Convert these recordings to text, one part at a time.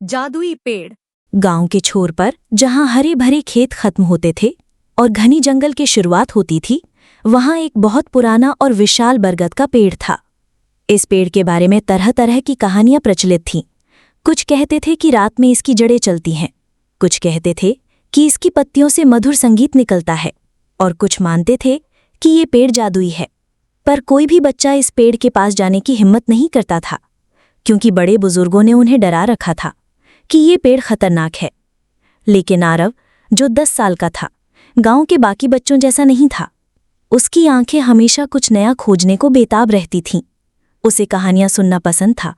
जादुई पेड़। गांव के छोर पर जहां हरे भरे खेत खत्म होते थे और घनी जंगल की शुरुआत होती थी, वहां एक बहुत पुराना और विशाल बरगद का पेड़ था। इस पेड़ के बारे में तरह तरह की कहानियां प्रचलित थीं। कुछ कहते थे कि रात में इसकी जड़ें चलती हैं, कुछ कहते थे कि इसकी पत्तियों से मधुर संगीत निकलता है, और कुछ मानते थे कि ये पेड़ जादुई है। पर कोई भी बच्चा इस पेड़ के पास जाने की हिम्मत नहीं करता था, क्योंकि बड़े बुजुर्गों ने उन्हें डरा रखा था कि ये पेड़ खतरनाक है। लेकिन आरव, जो 10 साल का था, गांव के बाकी बच्चों जैसा नहीं था। उसकी आंखें हमेशा कुछ नया खोजने को बेताब रहती थीं। उसे कहानियां सुनना पसंद था,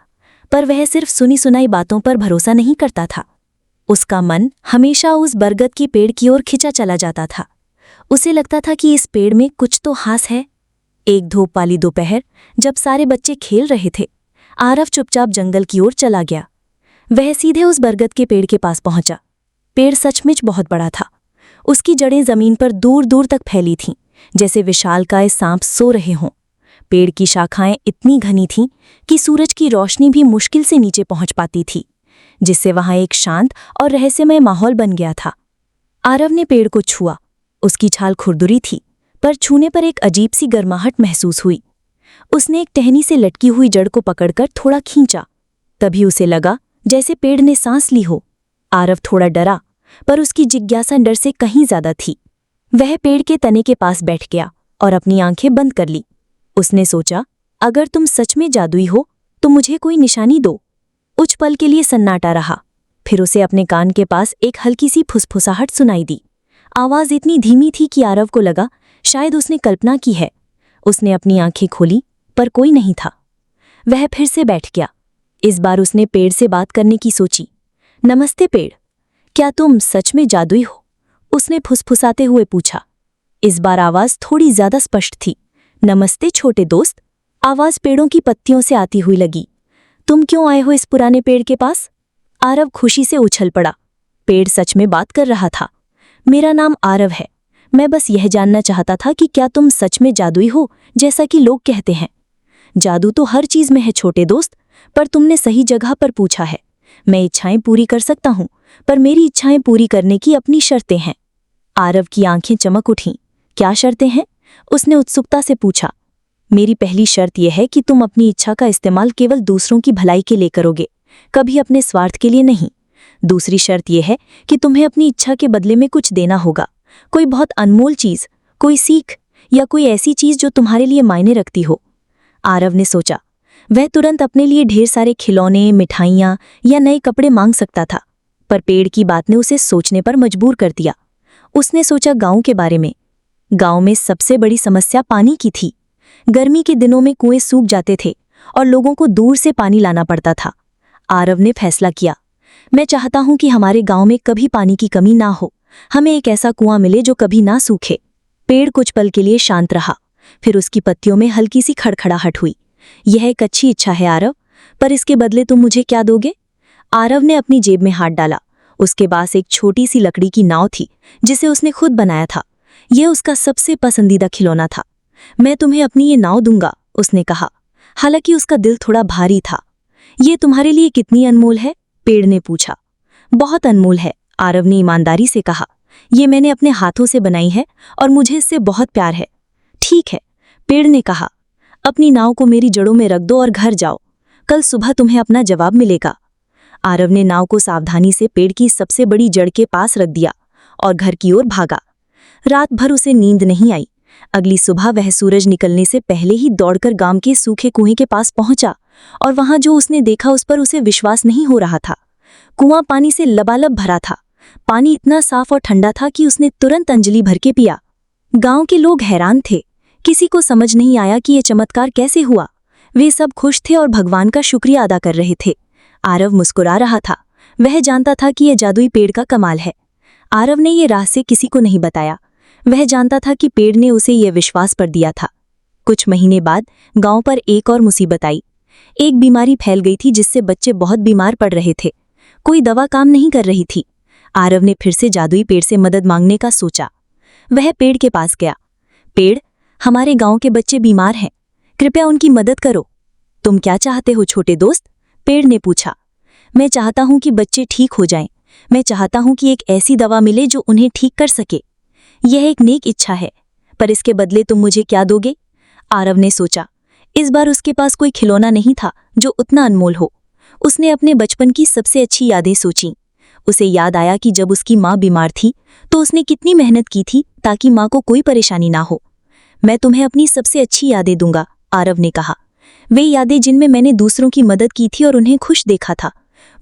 पर वह सिर्फ सुनी सुनाई बातों पर भरोसा नहीं करता था। उसका मन हमेशा उस बरगद की पेड़ की ओर खिंचा चला जाता था। उसे लगता था कि इस पेड़ में कुछ तो खास है। एक धूप वाली दोपहर, जब सारे बच्चे खेल रहे थे, आरव चुपचाप जंगल की ओर चला गया। वह सीधे उस बरगद के पेड़ के पास पहुंचा। पेड़ सचमुच बहुत बड़ा था। उसकी जड़ें जमीन पर दूर दूर तक फैली थीं, जैसे विशालकाय सांप सो रहे हों। पेड़ की शाखाएं इतनी घनी थीं कि सूरज की रोशनी भी मुश्किल से नीचे पहुंच पाती थी, जिससे वहां एक शांत और रहस्यमय माहौल बन गया था। आरव ने पेड़ को छुआ। उसकी छाल खुरदुरी थी, पर छूने पर एक अजीब सी गर्माहट महसूस हुई। उसने एक टहनी से लटकी हुई जड़ को पकड़कर थोड़ा खींचा। तभी उसे लगा जैसे पेड़ ने सांस ली हो। आरव थोड़ा डरा, पर उसकी जिज्ञासा डर से कहीं ज्यादा थी। वह पेड़ के तने के पास बैठ गया और अपनी आंखें बंद कर ली। उसने सोचा, अगर तुम सच में जादुई हो तो मुझे कोई निशानी दो। कुछ पल के लिए सन्नाटा रहा। फिर उसे अपने कान के पास एक हल्की सी फुसफुसाहट सुनाई दी। आवाज इतनी धीमी थी कि आरव को लगा शायद उसने कल्पना की है। उसने अपनी आंखें खोली, पर कोई नहीं था। वह फिर से बैठ गया। इस बार उसने पेड़ से बात करने की सोची। नमस्ते पेड़, क्या तुम सच में जादुई हो? उसने फुसफुसाते हुए पूछा। इस बार आवाज थोड़ी ज्यादा स्पष्ट थी। नमस्ते छोटे दोस्त, आवाज पेड़ों की पत्तियों से आती हुई लगी। तुम क्यों आए हो इस पुराने पेड़ के पास? आरव खुशी से उछल पड़ा। पेड़ सच में बात कर रहा था। मेरा नाम आरव है। मैं बस यह जानना चाहता था कि क्या तुम सच में जादुई हो, जैसा कि लोग कहते हैं। जादू तो हर चीज में है छोटे दोस्त, पर तुमने सही जगह पर पूछा है। मैं इच्छाएं पूरी कर सकता हूं, पर मेरी इच्छाएं पूरी करने की अपनी शर्तें हैं। आरव की आंखें चमक उठीं। क्या शर्तें हैं? उसने उत्सुकता से पूछा। मेरी पहली शर्त यह है कि तुम अपनी इच्छा का इस्तेमाल केवल दूसरों की भलाई के लिए करोगे, कभी अपने स्वार्थ के लिए नहीं। दूसरी शर्त यह है कि तुम्हें अपनी इच्छा के बदले में कुछ देना होगा, कोई बहुत अनमोल चीज, कोई सीख या कोई ऐसी चीज जो तुम्हारे लिए मायने रखती हो। आरव ने सोचा। वह तुरंत अपने लिए ढेर सारे खिलौने, मिठाइयाँ या नए कपड़े मांग सकता था, पर पेड़ की बात ने उसे सोचने पर मजबूर कर दिया। उसने सोचा गांव के बारे में। गांव में सबसे बड़ी समस्या पानी की थी। गर्मी के दिनों में कुएं सूख जाते थे और लोगों को दूर से पानी लाना पड़ता था। आरव ने फैसला किया, मैं चाहता हूं कि हमारे गांव में कभी पानी की कमी ना हो। हमें एक ऐसा कुआं मिले जो कभी ना सूखे। पेड़ कुछ पल के लिए शांत रहा, फिर उसकी पत्तियों में हल्की सी खड़खड़ाहट हुई। यह एक अच्छी इच्छा है आरव, पर इसके बदले तुम मुझे क्या दोगे? आरव ने अपनी जेब में हाथ डाला। उसके पास एक छोटी सी लकड़ी की नाव थी, जिसे उसने खुद बनाया था। यह उसका सबसे पसंदीदा खिलौना था। मैं तुम्हें अपनी ये नाव दूंगा, उसने कहा। हालांकि उसका दिल थोड़ा भारी था। ये तुम्हारे लिए कितनी अनमोल है? पेड़ ने पूछा। बहुत अनमोल है, आरव ने ईमानदारी से कहा। ये मैंने अपने हाथों से बनाई है और मुझे इससे बहुत प्यार है। ठीक है, पेड़ ने कहा। अपनी नाव को मेरी जड़ों में रख दो और घर जाओ। कल सुबह तुम्हें अपना जवाब मिलेगा। आरव ने नाव को सावधानी से पेड़ की सबसे बड़ी जड़ के पास रख दिया और घर की ओर भागा। रात भर उसे नींद नहीं आई। अगली सुबह वह सूरज निकलने से पहले ही दौड़कर गांव के सूखे कुएं के पास पहुंचा, और वहां जो उसने देखा उस पर उसे विश्वास नहीं हो रहा था। कुआं पानी से लबालब भरा था। पानी इतना साफ और ठंडा था कि उसने तुरंत अंजलि भर के पिया। गांव के लोग हैरान थे। किसी को समझ नहीं आया कि यह चमत्कार कैसे हुआ। वे सब खुश थे और भगवान का शुक्रिया अदा कर रहे थे। आरव मुस्कुरा रहा था। वह जानता था कि यह जादुई पेड़ का कमाल है। आरव ने यह रहस्य किसी को नहीं बताया। वह जानता था कि पेड़ ने उसे यह विश्वास पर दिया था। कुछ महीने बाद गांव पर एक और मुसीबत आई। एक बीमारी फैल गई थी जिससे बच्चे बहुत बीमार पड़ रहे थे। कोई दवा काम नहीं कर रही थी। आरव ने फिर से जादुई पेड़ से मदद मांगने का सोचा। वह पेड़ के पास गया। पेड़, हमारे गांव के बच्चे बीमार हैं, कृपया उनकी मदद करो। तुम क्या चाहते हो छोटे दोस्त? पेड़ ने पूछा। मैं चाहता हूं कि बच्चे ठीक हो जाएं। मैं चाहता हूं कि एक ऐसी दवा मिले जो उन्हें ठीक कर सके। यह एक नेक इच्छा है, पर इसके बदले तुम मुझे क्या दोगे? आरव ने सोचा। इस बार उसके पास कोई खिलौना नहीं था जो उतना अनमोल हो। उसने अपने बचपन की सबसे अच्छी यादें सोचीं। उसे याद आया कि जब उसकी माँ बीमार थी तो उसने कितनी मेहनत की थी ताकि माँ को कोई परेशानी ना हो। मैं तुम्हें अपनी सबसे अच्छी यादें दूंगा, आरव ने कहा। वे यादें जिनमें मैंने दूसरों की मदद की थी और उन्हें खुश देखा था।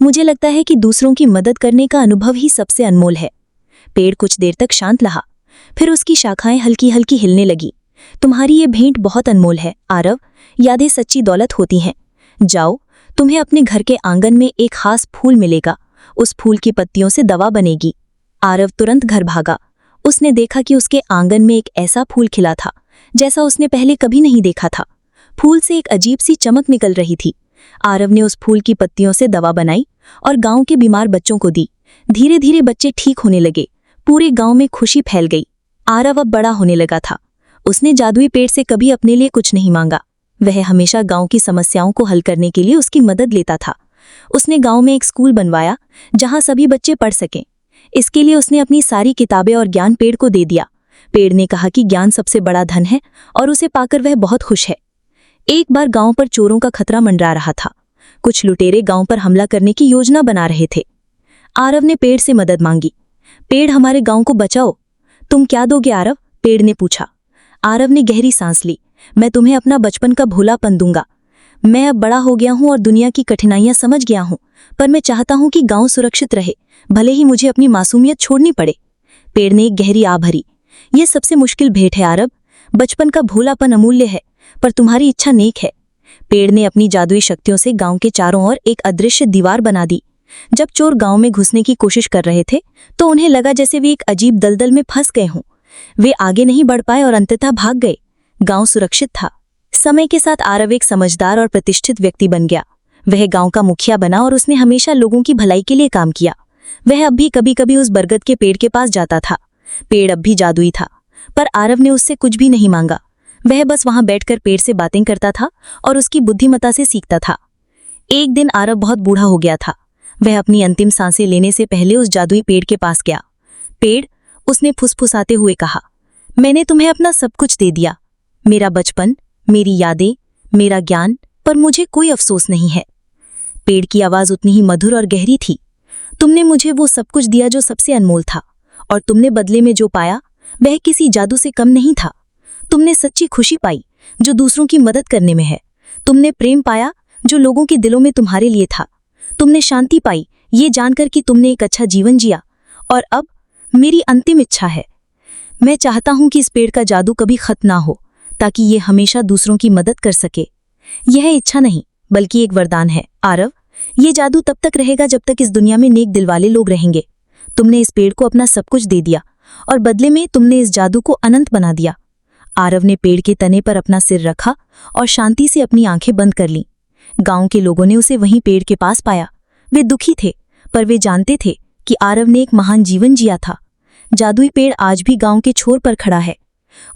मुझे लगता है कि दूसरों की मदद करने का अनुभव ही सबसे अनमोल है। पेड़ कुछ देर तक शांत रहा, फिर उसकी शाखाएं हल्की हल्की हिलने लगी। तुम्हारी ये भेंट बहुत अनमोल है, आरव। यादें सच्ची दौलत होती हैं। जाओ, तुम्हें अपने घर के आंगन में एक खास फूल मिलेगा। उस फूल की पत्तियों से दवा बनेगी। आरव तुरंत घर भागा। उसने देखा कि उसके आंगन में एक ऐसा फूल खिला था जैसा उसने पहले कभी नहीं देखा था। फूल से एक अजीब सी चमक निकल रही थी। आरव ने उस फूल की पत्तियों से दवा बनाई और गांव के बीमार बच्चों को दी। धीरे धीरे बच्चे ठीक होने लगे। पूरे गांव में खुशी फैल गई। आरव अब बड़ा होने लगा था। उसने जादुई पेड़ से कभी अपने लिए कुछ नहीं मांगा। वह हमेशा गांव की समस्याओं को हल करने के लिए उसकी मदद लेता था। उसने गांव में एक स्कूल बनवाया जहां सभी बच्चे पढ़ सकें। इसके लिए उसने अपनी सारी किताबें और ज्ञान पेड़ को दे दिया। पेड़ ने कहा कि ज्ञान सबसे बड़ा धन है और उसे पाकर वह बहुत खुश है। एक बार गांव पर चोरों का खतरा मंडरा रहा था। कुछ लुटेरे गांव पर हमला करने की योजना बना रहे थे। आरव ने पेड़ से मदद मांगी। पेड़, हमारे गांव को बचाओ। तुम क्या दोगे आरव? पेड़ ने पूछा। आरव ने गहरी सांस ली। मैं तुम्हें अपना बचपन का भोलापन दूंगा। मैं अब बड़ा हो गया हूं और दुनिया की कठिनाइयां समझ गया हूं, पर मैं चाहता हूं कि गांव सुरक्षित रहे, भले ही मुझे अपनी मासूमियत छोड़नी पड़े। पेड़ ने एक गहरी आह भरी। यह सबसे मुश्किल भेंट है आरव। बचपन का भोलापन अमूल्य है, पर तुम्हारी इच्छा नेक है। पेड़ ने अपनी जादुई शक्तियों से गांव के चारों ओर एक अदृश्य दीवार बना दी। जब चोर गांव में घुसने की कोशिश कर रहे थे तो उन्हें लगा जैसे वे एक अजीब दलदल में फंस गए हों। वे आगे नहीं बढ़ पाए और अंततः भाग गए। गांव सुरक्षित था। समय के साथ आरव एक समझदार और प्रतिष्ठित व्यक्ति बन गया। वह गांव का मुखिया बना और उसने हमेशा लोगों की भलाई के लिए काम किया। वह अब भी कभी कभी उस बरगद के पेड़ के पास जाता था। पेड़ अब भी जादुई था, पर आरव ने उससे कुछ भी नहीं मांगा। वह बस वहां बैठकर पेड़ से बातें करता था और उसकी बुद्धिमत्ता से सीखता था। एक दिन आरव बहुत बूढ़ा हो गया था। वह अपनी अंतिम सांसें लेने से पहले उस जादुई पेड़ के पास गया। पेड़, उसने फुसफुसाते हुए कहा, मैंने तुम्हें अपना सब कुछ दे दिया, मेरा बचपन, मेरी यादें, मेरा ज्ञान, पर मुझे कोई अफसोस नहीं है। पेड़ की आवाज उतनी ही मधुर और गहरी थी। तुमने मुझे वो सब कुछ दिया जो सबसे अनमोल था, और तुमने बदले में जो पाया वह किसी जादू से कम नहीं था। तुमने सच्ची खुशी पाई जो दूसरों की मदद करने में है। तुमने प्रेम पाया जो लोगों के दिलों में तुम्हारे लिए था। तुमने शांति पाई ये जानकर कि तुमने एक अच्छा जीवन जिया। और अब मेरी अंतिम इच्छा है। मैं चाहता हूं कि इस पेड़ का जादू कभी खत्म ना हो, ताकि ये हमेशा दूसरों की मदद कर सके। यह इच्छा नहीं बल्कि एक वरदान है आरव। ये जादू तब तक रहेगा जब तक इस दुनिया में नेक दिल वाले लोग रहेंगे। तुमने इस पेड़ को अपना सब कुछ दे दिया और बदले में तुमने इस जादू को अनंत बना दिया। आरव ने पेड़ के तने पर अपना सिर रखा और शांति से अपनी आंखें बंद कर लीं। गांव के लोगों ने उसे वहीं पेड़ के पास पाया। वे दुखी थे, पर वे जानते थे कि आरव ने एक महान जीवन जिया था। जादुई पेड़ आज भी गांव के छोर पर खड़ा है।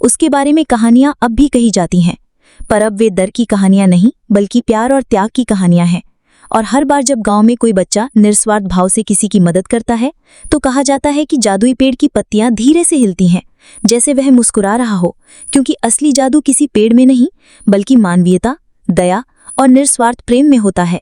उसके बारे में कहानियां अब भी कही जाती हैं, पर अब वे डर की कहानियां नहीं बल्कि प्यार और त्याग की कहानियां हैं। और हर बार जब गांव में कोई बच्चा निस्वार्थ भाव से किसी की मदद करता है तो कहा जाता है कि जादुई पेड़ की पत्तियां धीरे से हिलती हैं, जैसे वह मुस्कुरा रहा हो, क्योंकि असली जादू किसी पेड़ में नहीं बल्कि मानवीयता, दया और निस्वार्थ प्रेम में होता है।